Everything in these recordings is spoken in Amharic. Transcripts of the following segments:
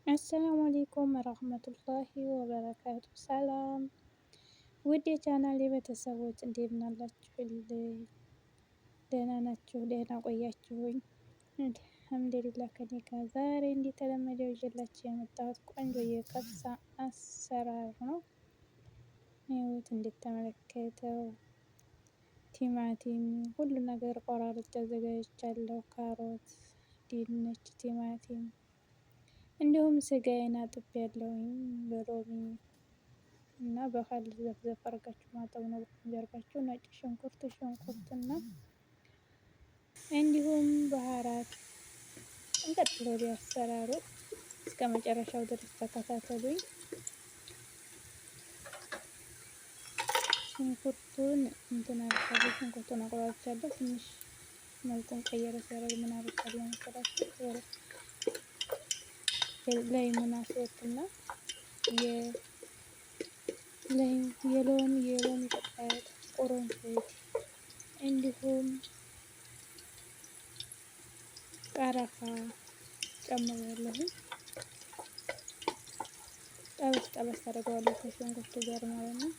አሰላሙ አሌይኩም ወረህመቱላሂ ወበረካቱ። ሰላም ውድ የቻናሌ ቤተሰቦች እንዴት ናላችሁልኝ? ደህና ናችሁ? ደህና ቆያችሁኝ? አልሐምዱሊላህ ከኔ ጋር ዛሬ እንደተለመደው ይዤላችሁ የመጣሁት ቆንጆ የከብሳ አሰራር ነው። ይኸውት እንደተመለከተው ቲማቲም ሁሉ ነገር ቆራርጬ አዘጋጅቻለሁ። ካሮት፣ ድንች፣ ቲማቲም እንዲሁም ስጋዬን አጥቤያለሁኝ በሎሚ እና በኸል ዘፍዘፍ አድርጋችሁ ማጠብ ነው። አድርጋችሁ ነጭ ሽንኩርት እና እንዲሁም ባህራት እንቀጥል ወደ አሰራሩ እስከ መጨረሻው ድረስ ተከታተሉኝ። ሽንኩርቱን እንትን አድርጋለሁ። ሽንኩርቱን አቆራርጫለሁ። ትንሽ መልኩን ቀየረ ሲያደርግ ምን አደርጋለሁ መሰላችሁ? ለይሙን አስወጥና የሎሚ ቅጠል፣ ቁርንፍድ እንዲሁም ቀረፋ ጨምራለሁ። ጠበስ ጠበስ አደርገዋለሁ ከሽንኩርቱ ጋር ማለት ነው።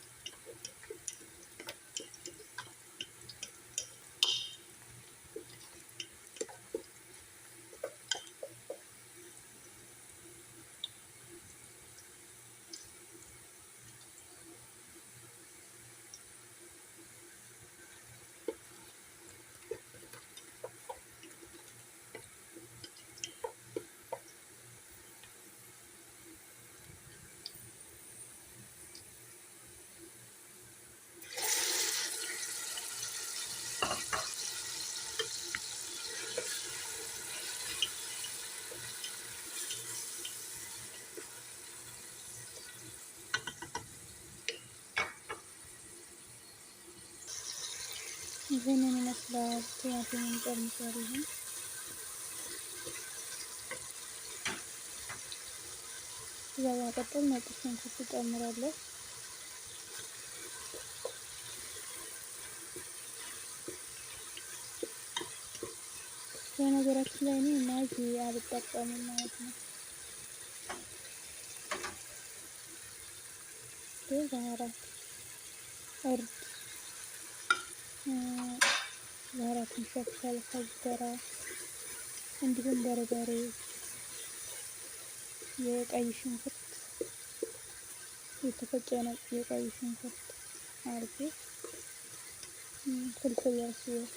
ይህንን ይመስላል። ቲማቲሙን ጨምራለሁ። ከዛ በመቀጠል ነጭ ሽንኩርት እጨምራለሁ። በነገራችን ላይ እኔ ማጂ አልጠቀምም ማለት ነው። ባህራት፣ እርድ፣ ባህራት መሸከል፣ ከዝበራ እንዲሁም በርበሬ፣ የቀይ ሽንኩርት የተፈጨ ነጭ የቀይ ሽንኩርት አርጌ ፍልፍል ያስይዝ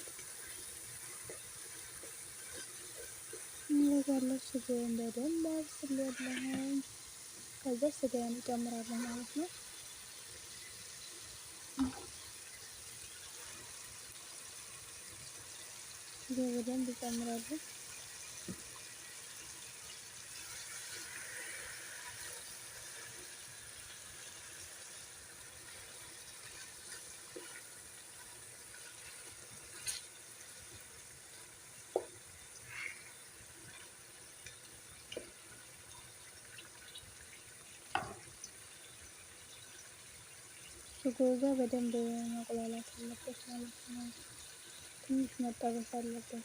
እንገዛለን። ስጋዬን በደንብ አብስላለሁ። ከዛ ስጋዬን እጨምራለሁ ማለት ነው። ስጋ በደንብ እጨምራለሁ። ስጋው ጋር በደንብ መቁላላት አለበት ማለት ነው። ትንሽ መጠበስ አለበት።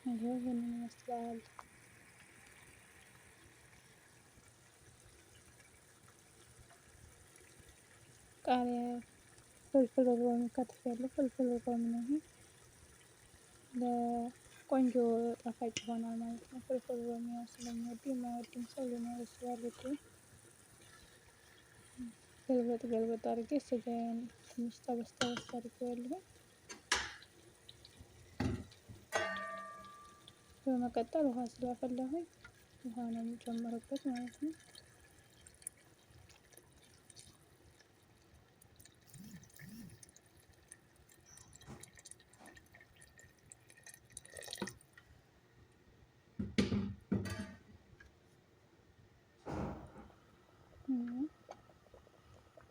ይሄንን ይመስላል። ቃሪያ፣ ፍልፍል ሮሚ ከትፌያለሁ። ፍልፍል ሮሚ ነው ለቆንጆ ጣፋጭ ይሆናል ማለት ነው። ፍልፍል ሮሚ ስለሚወድ የማይወድም ሰው ሊኖር ይችላል። ገልበጥ አድርጌ ስጋዬን ትንሽ ጠበስ አድርጌዋለሁ። በመቀጠል ውሃ ስላፈላሁኝ ውሃ ነው የምጨምርበት ማለት ነው።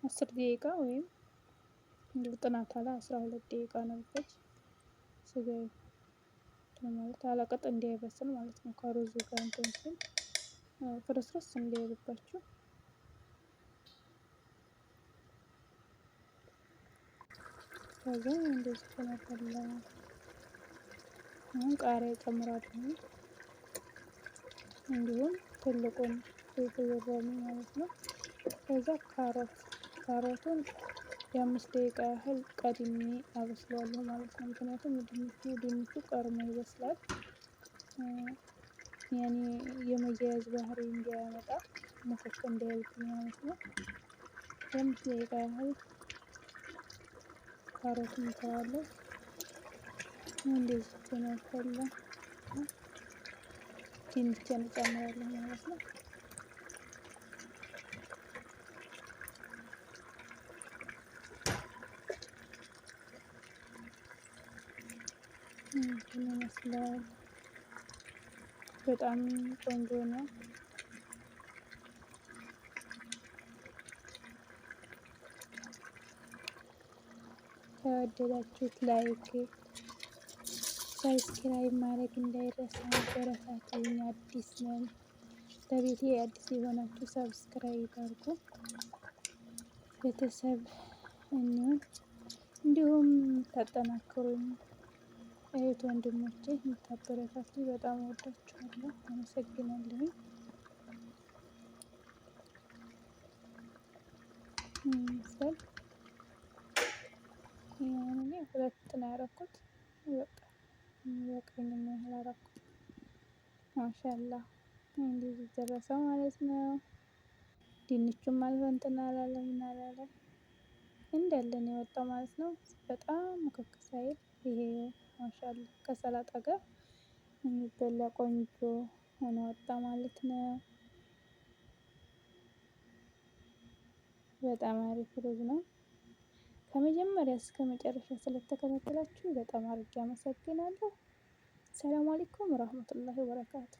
አስር ደቂቃ ወይም እንዲሁ ጥናት አለ 12 ደቂቃ ነበር። ስጋዬ ማለት አለቀጥ እንዳይበስል ማለት ነው። ከሩዙ ጋር እንትን ሲል ፍርስርስ እንዳይልባችሁ። ከዛ እንደዚህ ተመፈላ አሁን ቃሪያ እጨምራለሁ። እንዲሁም ትልቁን ሮሚ ማለት ነው። ከዛ ካሮቱን የ5 ደቂቃ ያህል ቀድሜ አበስለዋለሁ ማለት ነው። ምክንያቱም ድንቹ ቀድሞ ይበስላል። ያኔ የመያያዝ ባህሪ እንዳያመጣ ሙክክ እንዳይልብኝ ማለት ነው። የ5 ደቂቃ ያህል ካሮቱን እተዋለሁ። እንደዚህ ከፈላ ድንቼን እጨምራለሁ ማለት ነው። ይመስላል በጣም ቆንጆ ነው። ከወደዳችሁት ላይክ ሰብስክራይብ ማድረግ እንዳይረሳ። አበረታቱኝ። አዲስ ነን። ለቤቴ አዲስ የሆናችሁ ሰብስክራይብ አድርጉ። ቤተሰብ እንሁን። እንዲሁም የምታጠናክሩኝ እህት ወንድሞቼ የምታበረታቱኝ በጣም እወዳችኋለሁ። አመሰግናለሁኝ። ይመስላል እኔ 2 ነው ያደረኩት። በቃ የሚበቃኝን ያህል አደረኩት። ማሻአላህ እንደዚህ ደረሰ ማለት ነው። ድንቹም እንትን አላለም ምን አላለም እንዳለ ነው የወጣው ማለት ነው። በጣም ሙክክ ሳይል ይሄ ማሻአላህ ከሰላጣ ጋር የሚበላ ቆንጆ ሆኖ ወጣ ማለት ነው። በጣም አሪፍ ሩዝ ነው። ከመጀመሪያ እስከመጨረሻ ስለተከታተላችሁኝ በጣም አድርጌ አመሰግናለሁ። ሰላም አለይኩም ወራህመቱላሂ ወበረካቱ